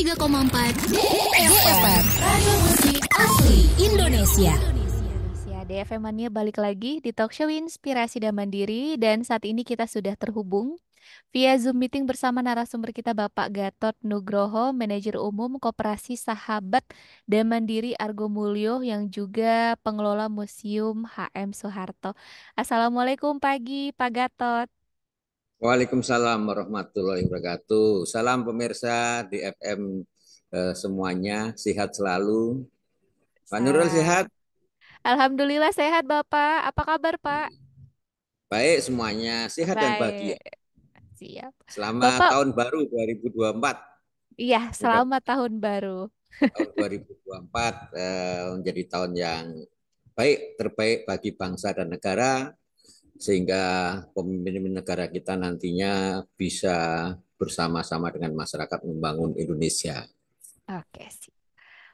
103,4 DFM Radio Musik Asli Indonesia. DFM Mania balik lagi di talk show Inspirasi dan Mandiri, dan saat ini kita sudah terhubung via Zoom meeting bersama narasumber kita Bapak Gatot Nugroho, Manajer Umum Koperasi Sahabat dan Mandiri Argo Mulyo yang juga pengelola Museum HM Soeharto. Assalamualaikum pagi Pak Gatot. Waalaikumsalam warahmatullahi wabarakatuh. Salam pemirsa di FM semuanya, sehat selalu. Pak Nurul sehat? Alhamdulillah sehat Bapak. Apa kabar Pak? Baik semuanya, sehat dan bahagia. Baik. Siap. Selamat Bapak, tahun baru 2024. iya, Mudah selamat tahun baru. tahun 2024 menjadi tahun yang baik, terbaik bagi bangsa dan negara, sehingga pemimpin negara kita nantinya bisa bersama-sama dengan masyarakat membangun Indonesia. Oke, sih.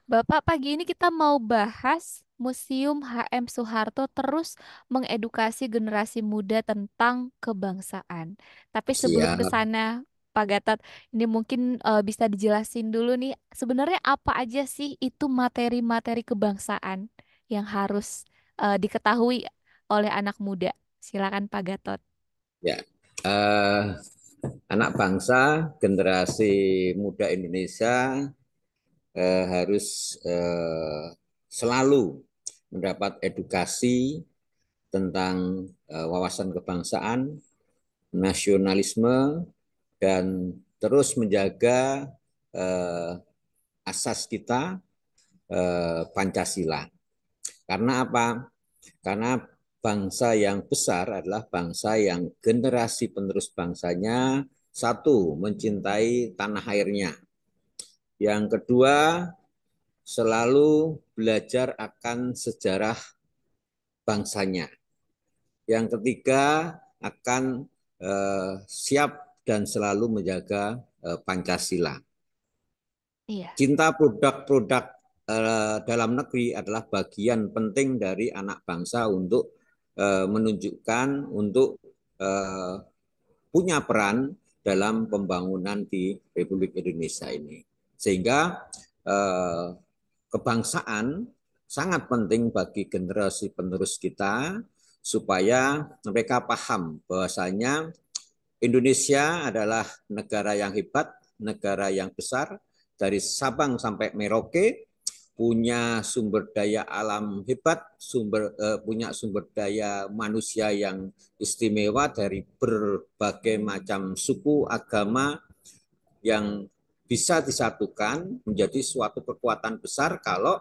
Bapak, pagi ini kita mau bahas Museum HM Soeharto terus mengedukasi generasi muda tentang kebangsaan. Tapi sebelum ke Siap. sana, Pak Gatot, ini mungkin bisa dijelasin dulu nih, sebenarnya apa aja sih itu materi-materi kebangsaan yang harus diketahui oleh anak muda? Silakan Pak Gatot. Ya, eh, anak bangsa, generasi muda Indonesia harus selalu mendapat edukasi tentang wawasan kebangsaan, nasionalisme, dan terus menjaga eh, asas kita, Pancasila. Karena apa? Karena bangsa yang besar adalah bangsa yang generasi penerus bangsanya, satu, mencintai tanah airnya. Yang kedua, selalu belajar akan sejarah bangsanya. Yang ketiga, akan siap dan selalu menjaga Pancasila. Iya. Cinta produk-produk dalam negeri adalah bagian penting dari anak bangsa untuk menunjukkan, untuk punya peran dalam pembangunan di Republik Indonesia ini. Sehingga kebangsaan sangat penting bagi generasi penerus kita supaya mereka paham bahwasanya Indonesia adalah negara yang hebat, negara yang besar, dari Sabang sampai Merauke, punya sumber daya alam hebat, punya sumber daya manusia yang istimewa dari berbagai macam suku, agama yang bisa disatukan menjadi suatu kekuatan besar kalau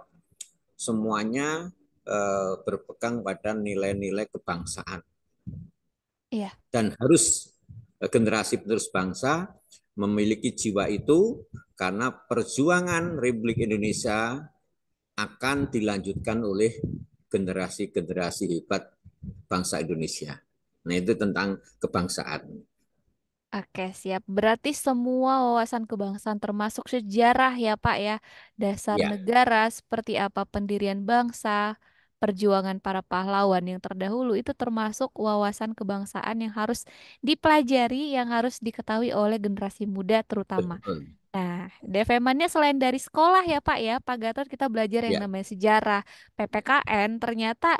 semuanya berpegang pada nilai-nilai kebangsaan. Iya. Dan harus generasi penerus bangsa memiliki jiwa itu, karena perjuangan Republik Indonesia akan dilanjutkan oleh generasi-generasi hebat bangsa Indonesia. Nah, itu tentang kebangsaan. Oke, siap. Berarti semua wawasan kebangsaan termasuk sejarah ya, Pak ya. Dasar Ya, negara seperti apa pendirian bangsa, perjuangan para pahlawan yang terdahulu itu termasuk wawasan kebangsaan yang harus dipelajari, yang harus diketahui oleh generasi muda terutama. betul. Nah, DFM-nya selain dari sekolah ya Pak ya, Pak Gatot kita belajar yang Ya, namanya sejarah, PPKN, ternyata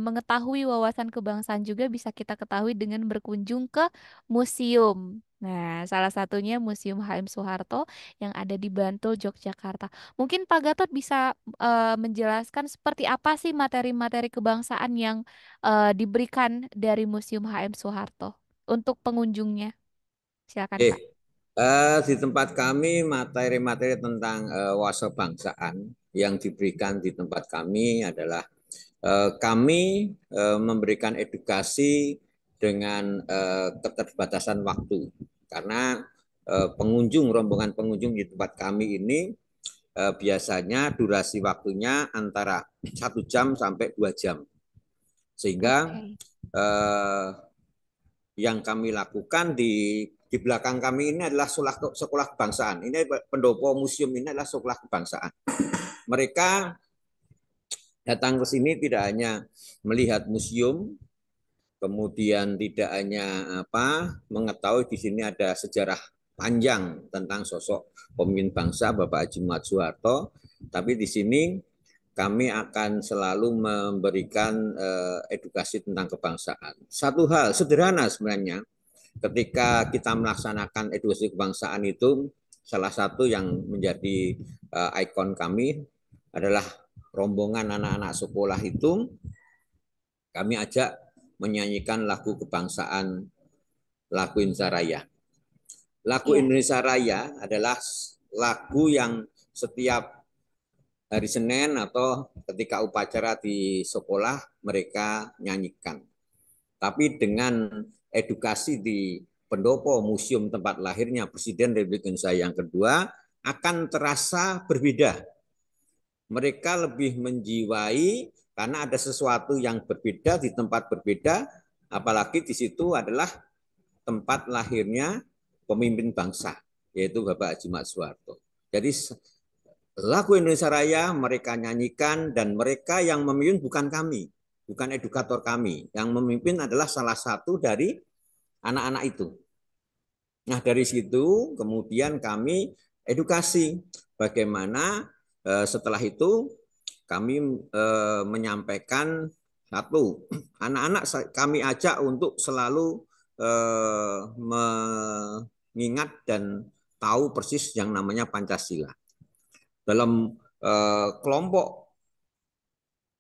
mengetahui wawasan kebangsaan juga bisa kita ketahui dengan berkunjung ke museum. Nah, salah satunya Museum HM Soeharto yang ada di Bantul, Yogyakarta. Mungkin Pak Gatot bisa menjelaskan seperti apa sih materi-materi kebangsaan yang diberikan dari Museum HM Soeharto untuk pengunjungnya. Silakan Pak. Di tempat kami materi-materi tentang wawasan kebangsaan yang diberikan di tempat kami adalah kami memberikan edukasi dengan keterbatasan waktu, karena rombongan pengunjung di tempat kami ini biasanya durasi waktunya antara 1 jam sampai 2 jam, sehingga Oke. eh, yang kami lakukan di belakang kami ini adalah sekolah kebangsaan. Ini pendopo museum ini adalah sekolah kebangsaan. Mereka datang ke sini tidak hanya melihat museum, kemudian tidak hanya mengetahui di sini ada sejarah panjang tentang sosok pemimpin bangsa Bapak Haji Muhammad Soeharto, tapi di sini kami akan selalu memberikan edukasi tentang kebangsaan. Satu hal sederhana sebenarnya, ketika kita melaksanakan edukasi kebangsaan itu, salah satu yang menjadi ikon kami adalah rombongan anak-anak sekolah itu, kami ajak menyanyikan lagu kebangsaan, lagu Indonesia Raya. Lagu Indonesia Raya adalah lagu yang setiap hari Senin atau ketika upacara di sekolah mereka nyanyikan. Tapi dengan edukasi di pendopo museum tempat lahirnya Presiden Republik Indonesia yang kedua akan terasa berbeda. Mereka lebih menjiwai karena ada sesuatu yang berbeda di tempat berbeda, apalagi di situ adalah tempat lahirnya pemimpin bangsa, yaitu Bapak Haji Muhammad Soeharto. Jadi lagu Indonesia Raya mereka nyanyikan dan mereka yang memimpin bukan kami, bukan edukator kami. Yang memimpin adalah salah satu dari anak-anak itu. Nah dari situ kemudian kami edukasi bagaimana setelah itu kami menyampaikan satu, anak-anak kami ajak untuk selalu mengingat dan tahu persis yang namanya Pancasila. Dalam kelompok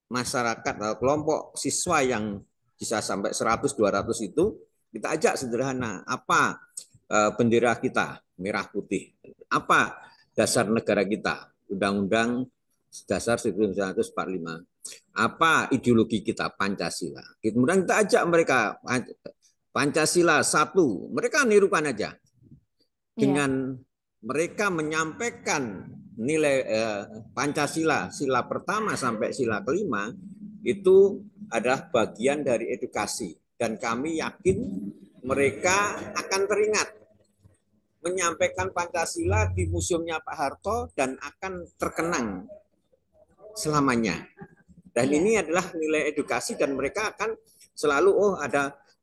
masyarakat, kelompok siswa yang bisa sampai 100-200 itu, kita ajak sederhana, apa bendera kita, merah putih, apa dasar negara kita, Undang-Undang Dasar 1945, apa ideologi kita, Pancasila. Kemudian kita ajak mereka, Pancasila satu, mereka nirukan aja. Dengan mereka menyampaikan nilai Pancasila, sila pertama sampai sila kelima, itu adalah bagian dari edukasi. Dan kami yakin mereka akan teringat menyampaikan Pancasila di museumnya Pak Harto dan akan terkenang selamanya. Dan ini adalah nilai edukasi dan mereka akan selalu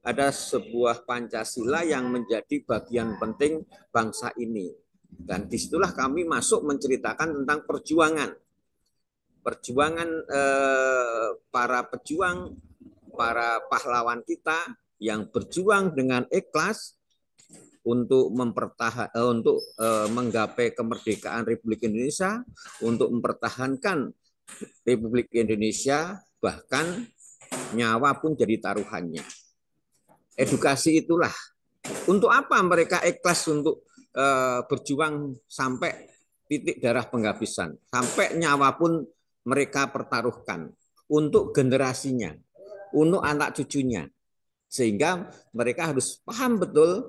ada sebuah Pancasila yang menjadi bagian penting bangsa ini. Dan disitulah kami masuk menceritakan tentang perjuangan para pejuang, para pahlawan kita yang berjuang dengan ikhlas untuk menggapai kemerdekaan Republik Indonesia, untuk mempertahankan Republik Indonesia, bahkan nyawa pun jadi taruhannya. Edukasi itulah. Untuk apa mereka ikhlas untuk berjuang sampai titik darah penghabisan, sampai nyawa pun mereka pertaruhkan untuk generasinya, untuk anak cucunya, sehingga mereka harus paham betul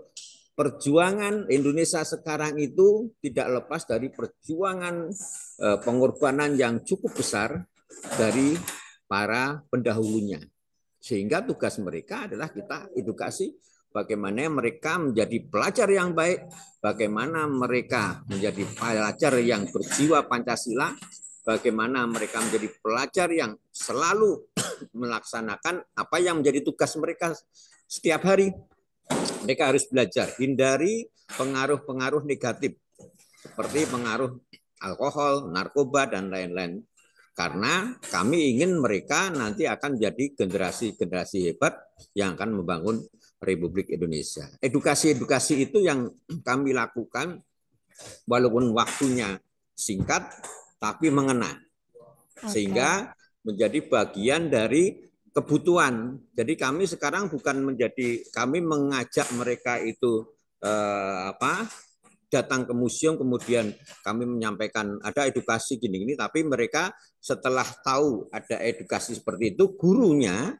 perjuangan Indonesia sekarang itu tidak lepas dari perjuangan pengorbanan yang cukup besar dari para pendahulunya, sehingga tugas mereka adalah kita edukasi bagaimana mereka menjadi pelajar yang baik, bagaimana mereka menjadi pelajar yang berjiwa Pancasila, bagaimana mereka menjadi pelajar yang selalu melaksanakan apa yang menjadi tugas mereka setiap hari. Mereka harus belajar, hindari pengaruh-pengaruh negatif, seperti pengaruh alkohol, narkoba, dan lain-lain. Karena kami ingin mereka nanti akan menjadi generasi-generasi hebat yang akan membangun Republik Indonesia. Edukasi-edukasi itu yang kami lakukan walaupun waktunya singkat tapi mengena. Sehingga menjadi bagian dari kebutuhan. Jadi kami sekarang bukan kami mengajak mereka itu datang ke museum kemudian kami menyampaikan ada edukasi gini-gini, tapi mereka setelah tahu ada edukasi seperti itu, gurunya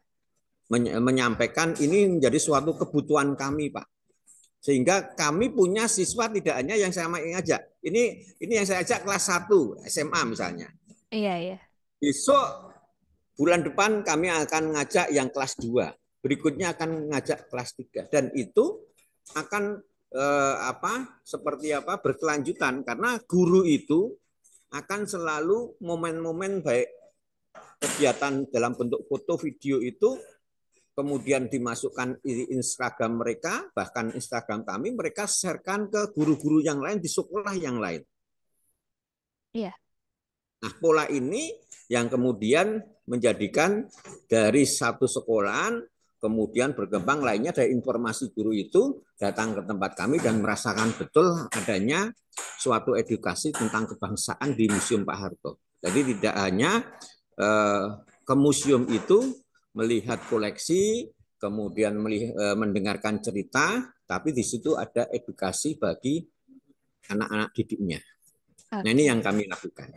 menyampaikan ini menjadi suatu kebutuhan kami, Pak. Sehingga kami punya siswa tidak hanya yang saya ajak. Ini yang saya ajak kelas 1 SMA misalnya. Iya. Besok bulan depan kami akan ngajak yang kelas 2. Berikutnya akan ngajak kelas 3 dan itu akan seperti apa berkelanjutan karena guru itu akan selalu momen-momen baik kegiatan dalam bentuk foto video itu kemudian dimasukkan di Instagram mereka, bahkan Instagram kami, mereka sharekan ke guru-guru yang lain di sekolah yang lain. Iya. Nah, pola ini yang kemudian menjadikan dari satu sekolahan, kemudian berkembang lainnya dari informasi guru itu datang ke tempat kami dan merasakan betul adanya suatu edukasi tentang kebangsaan di Museum Pak Harto. Jadi tidak hanya ke museum itu melihat koleksi, kemudian mendengarkan cerita, tapi di situ ada edukasi bagi anak-anak didiknya. Nah, ini yang kami lakukan.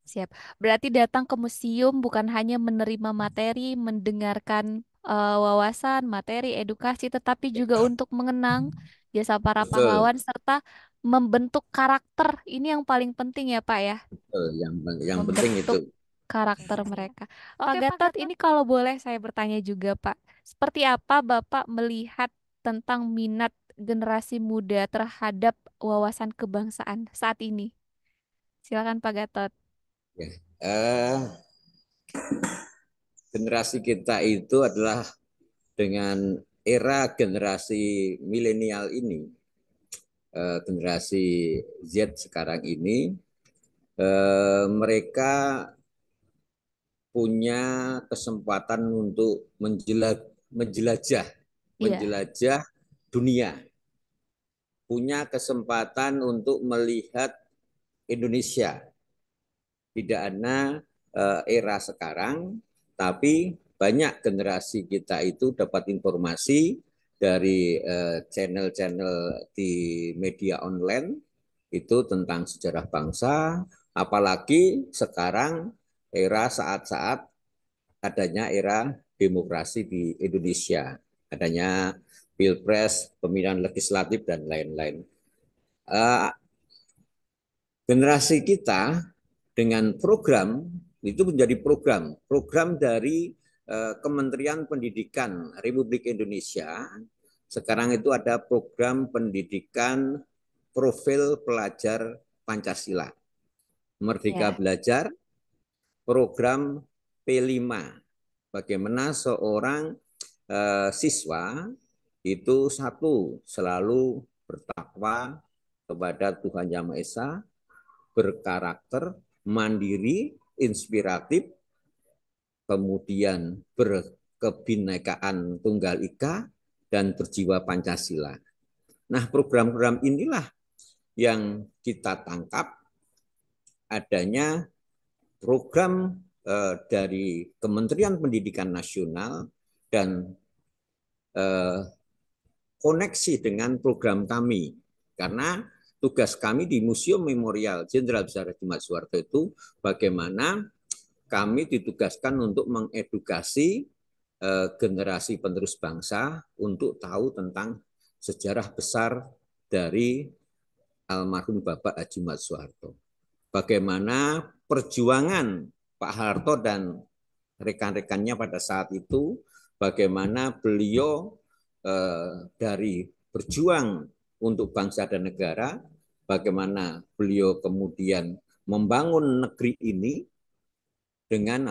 Siap. Berarti datang ke museum bukan hanya menerima materi, mendengarkan wawasan, materi, edukasi, tetapi juga untuk mengenang jasa para Betul, pahlawan serta membentuk karakter. Ini yang paling penting ya, Pak ya. betul. Yang penting itu. Membentuk karakter mereka. Pak Gatot, ini kalau boleh saya bertanya juga, Pak. Seperti apa Bapak melihat tentang minat generasi muda terhadap wawasan kebangsaan saat ini? Silakan Pak Gatot. Ya. Generasi kita itu adalah dengan era generasi milenial ini, generasi Z sekarang ini, mereka punya kesempatan untuk menjelajah Iya, dunia, punya kesempatan untuk melihat Indonesia. Tidak hanya era sekarang, tapi banyak generasi kita itu dapat informasi dari channel-channel di media online itu tentang sejarah bangsa, apalagi sekarang era saat-saat adanya era demokrasi di Indonesia, adanya pilpres, pemilihan legislatif dan lain-lain. Generasi kita dengan program itu menjadi program dari Kementerian Pendidikan Republik Indonesia. Sekarang itu ada program pendidikan profil pelajar Pancasila. Merdeka ya, Belajar, program P5. Bagaimana seorang siswa itu satu selalu bertakwa kepada Tuhan Yang Maha Esa, berkarakter, mandiri, inspiratif, kemudian berkebinekaan tunggal ika, dan berjiwa Pancasila. Nah, program-program inilah yang kita tangkap adanya program dari Kementerian Pendidikan Nasional dan koneksi dengan program kami. Karena tugas kami di Museum Memorial Jenderal Besar Haji Soeharto itu bagaimana kami ditugaskan untuk mengedukasi generasi penerus bangsa untuk tahu tentang sejarah besar dari almarhum Bapak Haji Soeharto. Bagaimana perjuangan Pak Harto dan rekan-rekannya pada saat itu, bagaimana beliau dari berjuang untuk bangsa dan negara, bagaimana beliau kemudian membangun negeri ini dengan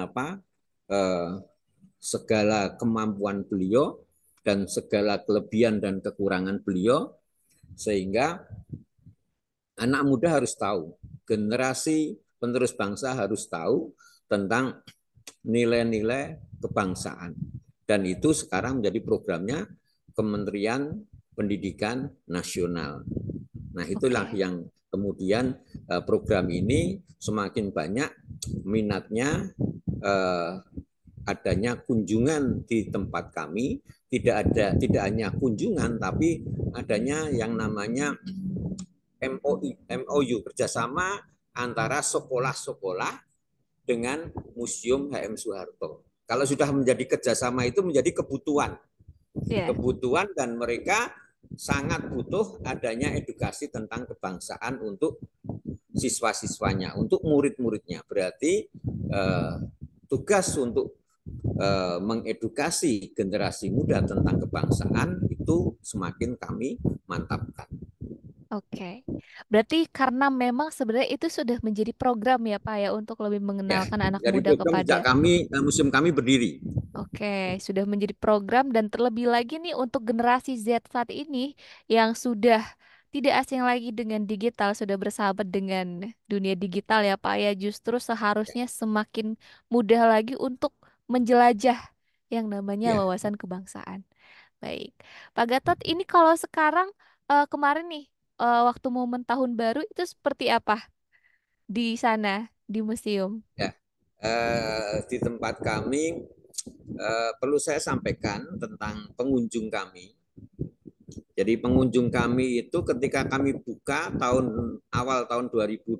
segala kemampuan beliau dan segala kelebihan dan kekurangan beliau, sehingga anak muda harus tahu, generasi penerus bangsa harus tahu tentang nilai-nilai kebangsaan. Dan itu sekarang menjadi programnya Kementerian Pendidikan Nasional. Nah, itulah yang kemudian program ini semakin banyak minatnya, adanya kunjungan di tempat kami, tidak hanya kunjungan, tapi adanya yang namanya MOU kerjasama antara sekolah-sekolah dengan Museum HM Soeharto. Kalau sudah menjadi kerjasama itu menjadi kebutuhan. ya. Kebutuhan dan mereka sangat butuh adanya edukasi tentang kebangsaan untuk siswa-siswanya, untuk murid-muridnya. Berarti tugas untuk mengedukasi generasi muda tentang kebangsaan itu semakin kami mantapkan. Oke. Berarti karena memang sebenarnya itu sudah menjadi program ya Pak ya untuk lebih Ya, mengenalkan anak dari muda program sejak kepada. museum kami berdiri. Oke, sudah menjadi program dan terlebih lagi nih untuk generasi Z saat ini yang sudah tidak asing lagi dengan digital, sudah bersahabat dengan dunia digital ya Pak ya. Justru seharusnya semakin mudah lagi untuk menjelajah yang namanya Ya, wawasan kebangsaan. Baik, Pak Gatot, ini kalau sekarang kemarin nih waktu momen tahun baru itu seperti apa di sana di museum? ya. Di tempat kami perlu saya sampaikan tentang pengunjung kami. Jadi pengunjung kami itu ketika kami buka awal tahun 2022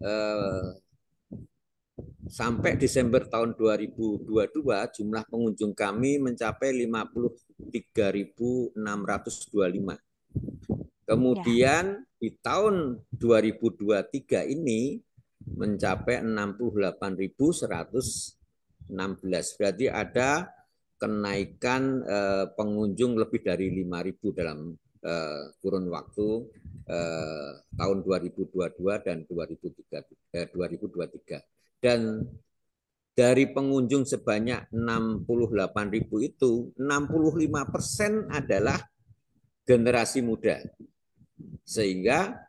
eh, sampai Desember tahun 2022 jumlah pengunjung kami mencapai 53.625. Ya, Kemudian di tahun 2023 ini mencapai 68.116. Berarti ada kenaikan pengunjung lebih dari 5.000 dalam kurun waktu tahun 2022 dan 2023. Dan dari pengunjung sebanyak 68.000 itu 65% adalah generasi muda. Sehingga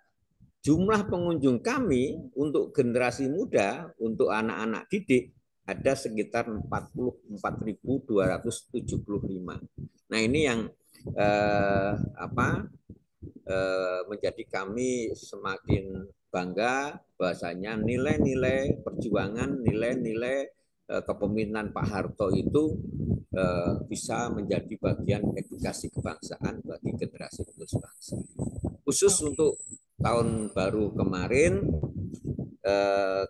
jumlah pengunjung kami untuk generasi muda, untuk anak-anak didik ada sekitar 44.275. Nah, ini yang menjadi kami semakin bangga bahasanya nilai-nilai perjuangan, nilai-nilai kepemimpinan Pak Harto itu bisa menjadi bagian edukasi kebangsaan bagi generasi penerus bangsa. Khusus oke. untuk tahun baru kemarin,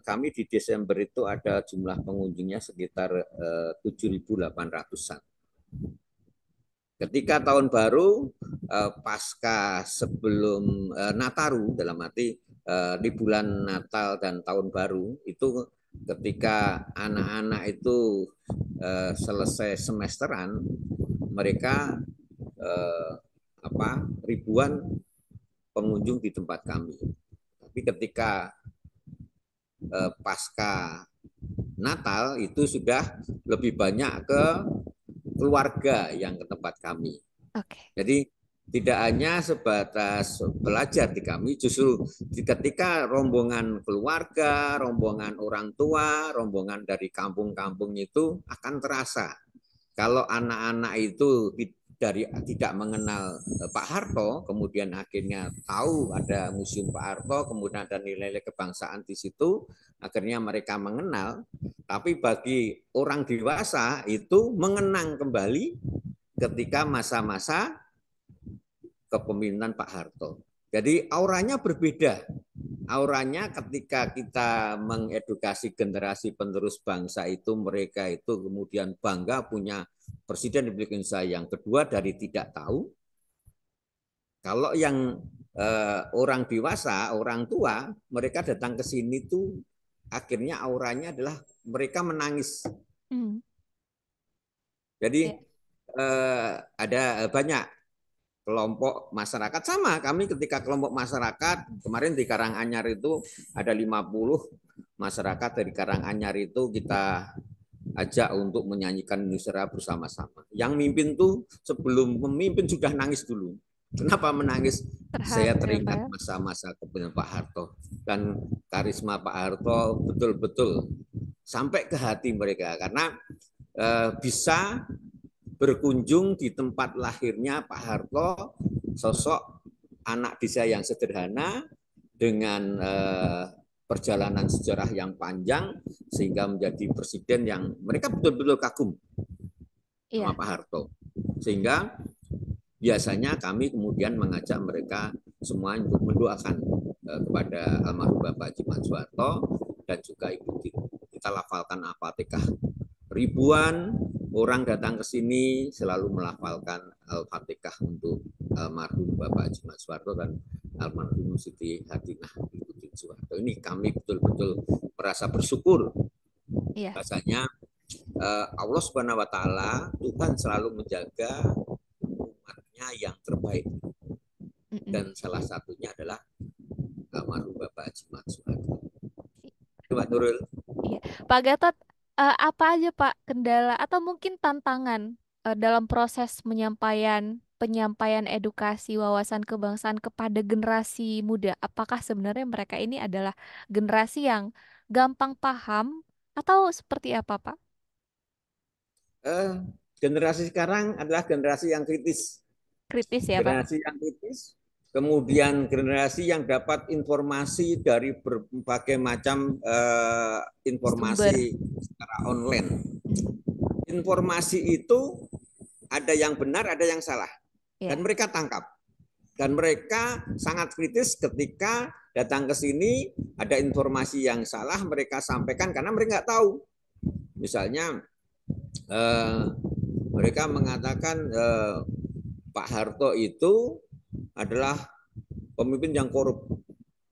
kami di Desember itu ada jumlah pengunjungnya sekitar 7.800-an. Ketika tahun baru pasca sebelum Nataru, dalam arti di bulan Natal dan tahun baru itu ketika anak-anak itu selesai semesteran, mereka eh, ribuan pengunjung di tempat kami. Tapi ketika pasca Natal itu sudah lebih banyak ke keluarga yang ke tempat kami. Oke. Jadi tidak hanya sebatas pelajar di kami, justru ketika rombongan keluarga, rombongan orang tua, rombongan dari kampung-kampung itu akan terasa. Kalau anak-anak itu tidak mengenal Pak Harto, kemudian akhirnya tahu ada Museum Pak Harto, kemudian ada nilai-nilai kebangsaan di situ, akhirnya mereka mengenal. Tapi bagi orang dewasa itu mengenang kembali ketika masa-masa kepemimpinan Pak Harto. Jadi auranya berbeda. Auranya ketika kita mengedukasi generasi penerus bangsa itu, mereka itu kemudian bangga punya Presiden Republik Indonesia yang kedua dari tidak tahu. Kalau yang orang dewasa, orang tua, mereka datang ke sini tuh akhirnya auranya adalah mereka menangis. Hmm. Jadi Ya. ada banyak kelompok masyarakat sama. Kami ketika kelompok masyarakat kemarin di Karanganyar itu ada 50 masyarakat dari Karanganyar itu kita ajak untuk menyanyikan Indonesia Raya bersama-sama. Yang mimpin tuh sebelum memimpin sudah nangis dulu. Kenapa menangis? Saya Terharu ya Pak teringat ya. masa-masa kepemimpinan Pak Harto dan karisma Pak Harto betul-betul sampai ke hati mereka karena bisa berkunjung di tempat lahirnya Pak Harto, sosok anak desa yang sederhana dengan perjalanan sejarah yang panjang sehingga menjadi presiden yang mereka betul-betul kagum sama Iya. Pak Harto. Sehingga biasanya kami kemudian mengajak mereka semua untuk mendoakan kepada almarhum Bapak Haji Soeharto dan juga Ibu kita lafalkan Al-Fatihah. Ribuan orang datang ke sini selalu melafalkan Al-Fatihah untuk almarhum Bapak Haji Soeharto dan almarhum Siti Hadinah Ibu Soeharto. Ini kami betul-betul merasa bersyukur Iya. bahasanya Allah Subhanahu wa taala Tuhan selalu menjaga umatnya yang terbaik Mm-mm. dan salah satunya adalah almarhum Bapak Haji Soeharto. Pak Nurul. Iya. Pak Gatot, Apa aja Pak kendala atau mungkin tantangan dalam proses penyampaian edukasi wawasan kebangsaan kepada generasi muda? Apakah sebenarnya mereka ini adalah generasi yang gampang paham atau seperti apa Pak? Eh, Generasi sekarang adalah generasi yang kritis. Kritis ya Pak? Generasi yang kritis, kemudian generasi yang dapat informasi dari berbagai macam Sumber. informasi secara online. Hmm, Informasi itu ada yang benar, ada yang salah, dan ya. mereka tangkap. Dan mereka sangat kritis ketika datang ke sini, ada informasi yang salah mereka sampaikan karena mereka nggak tahu. Misalnya mereka mengatakan Pak Harto itu adalah pemimpin yang korup.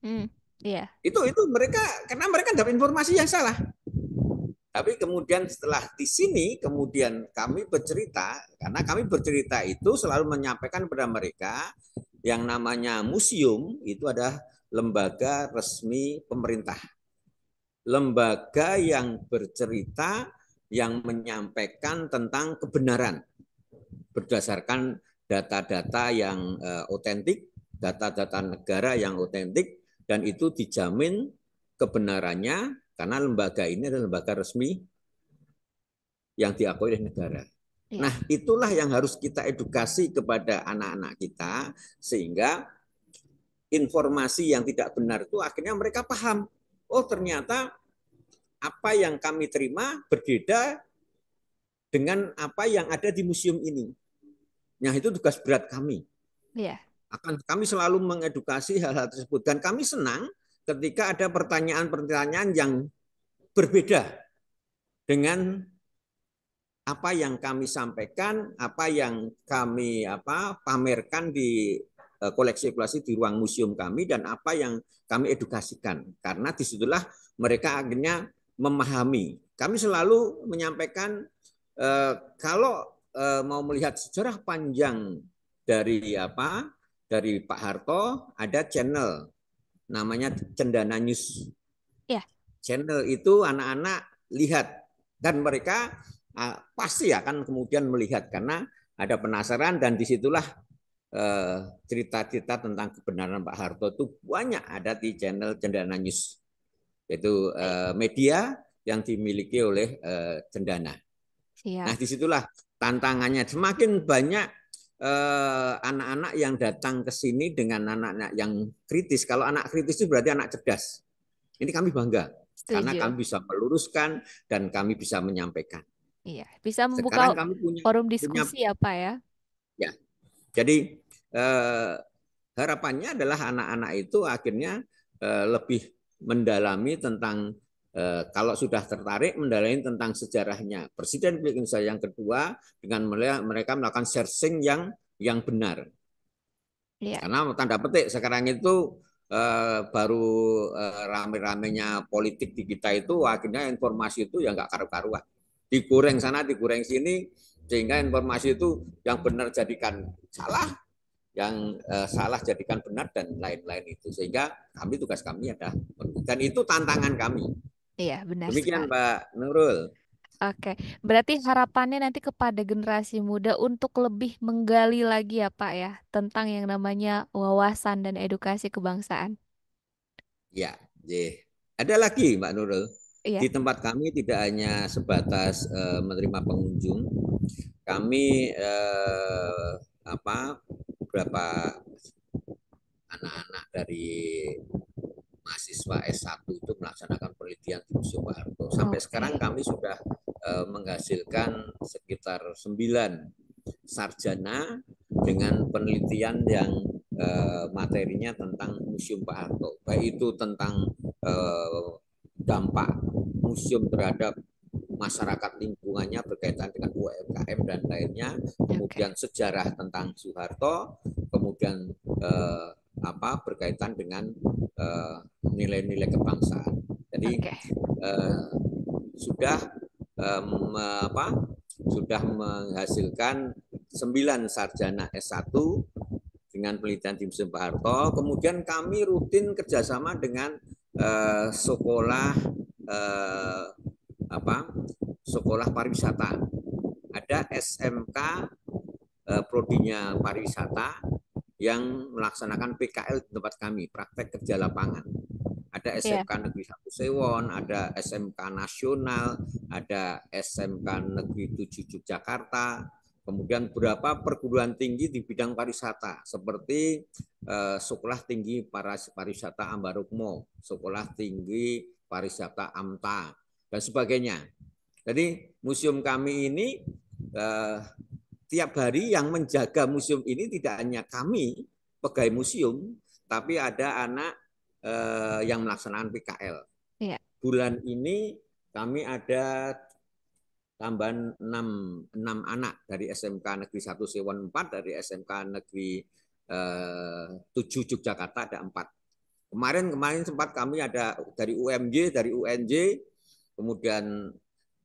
Hmm, iya. Itu mereka karena mereka dapat informasi yang salah. Tapi kemudian setelah di sini kemudian kami bercerita, karena kami bercerita itu selalu menyampaikan kepada mereka yang namanya museum itu adalah lembaga resmi pemerintah. Lembaga yang bercerita, yang menyampaikan tentang kebenaran berdasarkan data-data yang otentik, data-data negara yang otentik, dan itu dijamin kebenarannya karena lembaga ini adalah lembaga resmi yang diakui oleh negara. Iya. Nah, itulah yang harus kita edukasi kepada anak-anak kita sehingga informasi yang tidak benar itu akhirnya mereka paham. Oh, ternyata apa yang kami terima berbeda dengan apa yang ada di museum ini. Nah, itu tugas berat kami. Iya. Kami selalu mengedukasi hal-hal tersebut dan kami senang ketika ada pertanyaan-pertanyaan yang berbeda dengan apa yang kami sampaikan, apa yang kami pamerkan di koleksi-koleksi di ruang museum kami dan apa yang kami edukasikan. Karena disitulah mereka akhirnya memahami. Kami selalu menyampaikan kalau mau melihat sejarah panjang dari dari Pak Harto, ada channel namanya Cendana News. Iya. Channel itu anak-anak lihat dan mereka pasti akan kemudian melihat karena ada penasaran dan disitulah cerita-cerita tentang kebenaran Pak Harto itu banyak ada di channel Cendana News. Itu media yang dimiliki oleh Cendana. Nah, Siap. disitulah tantangannya. Semakin banyak anak-anak yang datang ke sini dengan anak-anak yang kritis. Kalau anak kritis itu berarti anak cerdas. Ini kami bangga karena Setuju. kami bisa meluruskan dan kami bisa menyampaikan. Iya. Bisa membuka Sekarang kami punya forum punya diskusi ya Pak ya? ya. Jadi harapannya adalah anak-anak itu akhirnya lebih mendalami tentang kalau sudah tertarik mendalami tentang sejarahnya Presiden Republik Indonesia yang kedua dengan mereka melakukan searching yang benar. Iya. Karena tanda petik sekarang itu baru rame-ramenya politik di kita itu akhirnya informasi itu ya nggak karu-karuan. Digoreng sana, digoreng sini, sehingga informasi itu yang benar jadikan salah, yang salah jadikan benar dan lain-lain itu. Sehingga tugas kami ada dan itu tantangan kami. Iya, benar Demikian sekali. Mbak Nurul. Oke, berarti harapannya nanti kepada generasi muda untuk lebih menggali lagi ya Pak ya tentang yang namanya wawasan dan edukasi kebangsaan. Ya, ada lagi Mbak Nurul. Iya. Di tempat kami tidak hanya sebatas menerima pengunjung, kami beberapa anak-anak dari mahasiswa S1 itu melaksanakan penelitian di Museum Pak Harto. Sampai sekarang Oke. kami sudah menghasilkan sekitar 9 sarjana dengan penelitian yang materinya tentang Museum Pak Harto. Baik itu tentang dampak museum terhadap masyarakat lingkungannya berkaitan dengan UMKM dan lainnya, kemudian sejarah tentang Soeharto, kemudian berkaitan dengan nilai-nilai kebangsaan. Jadi sudah sudah menghasilkan 9 sarjana S1 dengan penelitian di Museum Pak Harto. Kemudian kami rutin kerjasama dengan sekolah apa sekolah pariwisata. Ada SMK prodinya pariwisata yang melaksanakan PKL di tempat kami, praktek kerja lapangan. Ada Iya. SMK Negeri 1 Sewon, ada SMK Nasional, ada SMK Negeri 7 Yogyakarta, kemudian beberapa perguruan tinggi di bidang pariwisata seperti Sekolah Tinggi Pariwisata Ambarukmo, Sekolah Tinggi Pariwisata AMTA, dan sebagainya. Jadi museum kami ini tiap hari yang menjaga museum ini tidak hanya kami, pegawai museum, tapi ada anak yang melaksanakan PKL. Iya. Bulan ini kami ada tambahan 6 anak dari SMK Negeri 1 Sewon 4, dari SMK Negeri 7 Yogyakarta ada 4. Kemarin sempat kami ada dari UMJ, dari UNJ, kemudian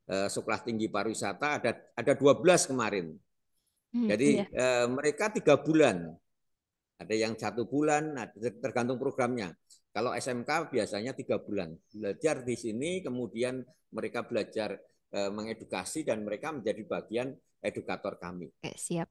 Sekolah Tinggi Pariwisata ada 12 kemarin. Jadi Iya. mereka 3 bulan. Ada yang 1 bulan, tergantung programnya. Kalau SMK biasanya 3 bulan. Belajar di sini, kemudian mereka belajar mengedukasi dan mereka menjadi bagian edukator kami. Oke, siap.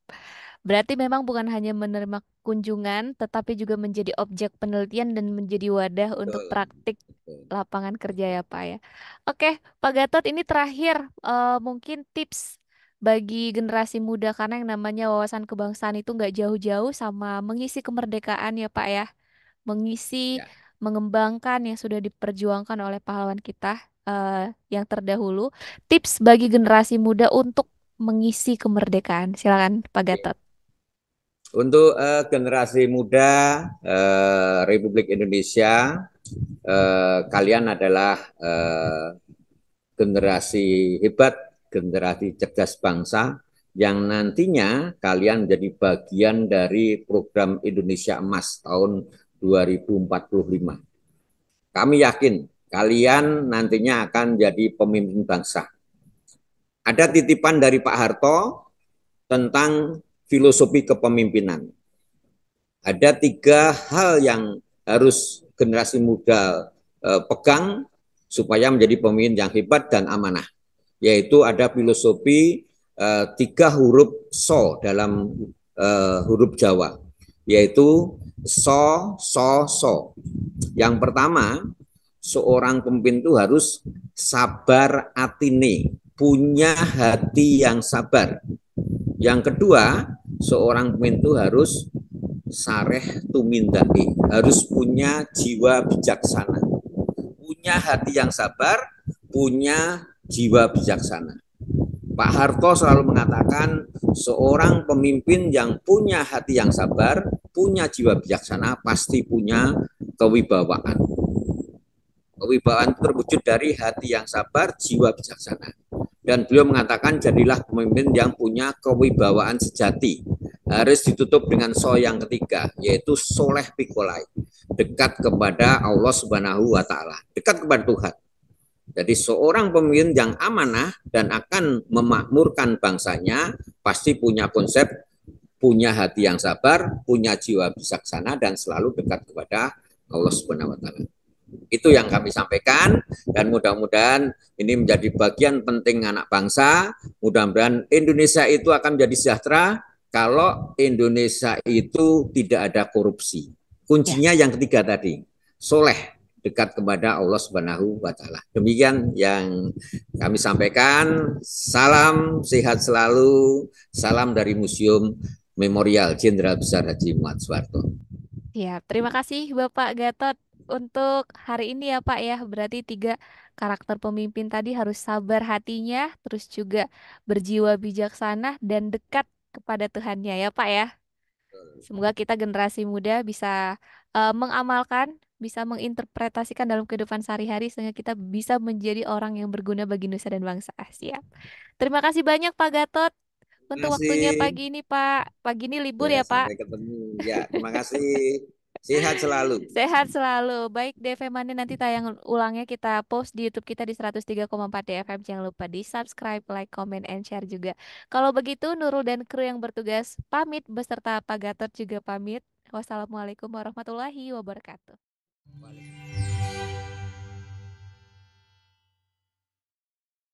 Berarti memang bukan hanya menerima kunjungan, tetapi juga menjadi objek penelitian dan menjadi wadah untuk Betul, praktik betul. lapangan kerja ya Pak ya. Oke, Pak Gatot, ini terakhir mungkin tips bagi generasi muda karena yang namanya wawasan kebangsaan itu nggak jauh-jauh sama mengisi kemerdekaan ya Pak ya. Mengisi, Ya. mengembangkan yang sudah diperjuangkan oleh pahlawan kita yang terdahulu. Tips bagi generasi muda untuk mengisi kemerdekaan. Silakan Pak Gatot. Untuk generasi muda Republik Indonesia, kalian adalah generasi hebat, generasi cerdas bangsa yang nantinya kalian menjadi bagian dari program Indonesia Emas tahun 2045. Kami yakin kalian nantinya akan jadi pemimpin bangsa. Ada titipan dari Pak Harto tentang filosofi kepemimpinan. Ada 3 hal yang harus generasi muda pegang supaya menjadi pemimpin yang hebat dan amanah. Yaitu ada filosofi 3 huruf so dalam huruf Jawa, yaitu so, so, so. Yang pertama, seorang pemimpin itu harus sabar atine, punya hati yang sabar. Yang kedua, seorang pemimpin itu harus sareh tumindaki, harus punya jiwa bijaksana. Punya hati yang sabar, punya jiwa bijaksana. Pak Harto selalu mengatakan seorang pemimpin yang punya hati yang sabar, punya jiwa bijaksana, pasti punya kewibawaan. Kewibawaan terwujud dari hati yang sabar, jiwa bijaksana. Dan beliau mengatakan jadilah pemimpin yang punya kewibawaan sejati. Harus ditutup dengan so yang ketiga, yaitu soleh pikolai. Dekat kepada Allah Subhanahu wa Ta'ala, dekat kepada Tuhan. Jadi seorang pemimpin yang amanah dan akan memakmurkan bangsanya pasti punya konsep, punya hati yang sabar, punya jiwa bijaksana dan selalu dekat kepada Allah Subhanahu wa Ta'ala. Itu yang kami sampaikan dan mudah-mudahan ini menjadi bagian penting anak bangsa. Mudah-mudahan Indonesia itu akan menjadi sejahtera kalau Indonesia itu tidak ada korupsi. Ya. Kuncinya yang ketiga tadi, soleh, dekat kepada Allah Subhanahu wa Ta'ala. Demikian yang kami sampaikan. Salam sehat selalu. Salam dari Museum Memorial Jenderal Besar Haji Muhammad Soeharto. Ya, terima kasih Bapak Gatot untuk hari ini ya Pak ya. Berarti 3 karakter pemimpin tadi harus sabar hatinya, terus juga berjiwa bijaksana dan dekat kepada Tuhannya ya Pak ya. Semoga kita generasi muda bisa mengamalkan, bisa menginterpretasikan dalam kehidupan sehari-hari sehingga kita bisa menjadi orang yang berguna bagi nusa dan bangsa. Siap. Terima kasih banyak Pak Gatot Terima untuk waktunya kasih. pagi ini Pak. Pagi ini libur Ya, ya Pak. sampai ketemu. Ya, terima kasih. Sehat selalu. Sehat selalu. Baik, DFM Mania nanti tayang ulangnya kita post di YouTube kita di 103,4 DFM. Jangan lupa di subscribe, like, comment, and share juga. Kalau begitu, Nurul dan kru yang bertugas pamit beserta Pak Gatot juga pamit. Wassalamualaikum warahmatullahi wabarakatuh.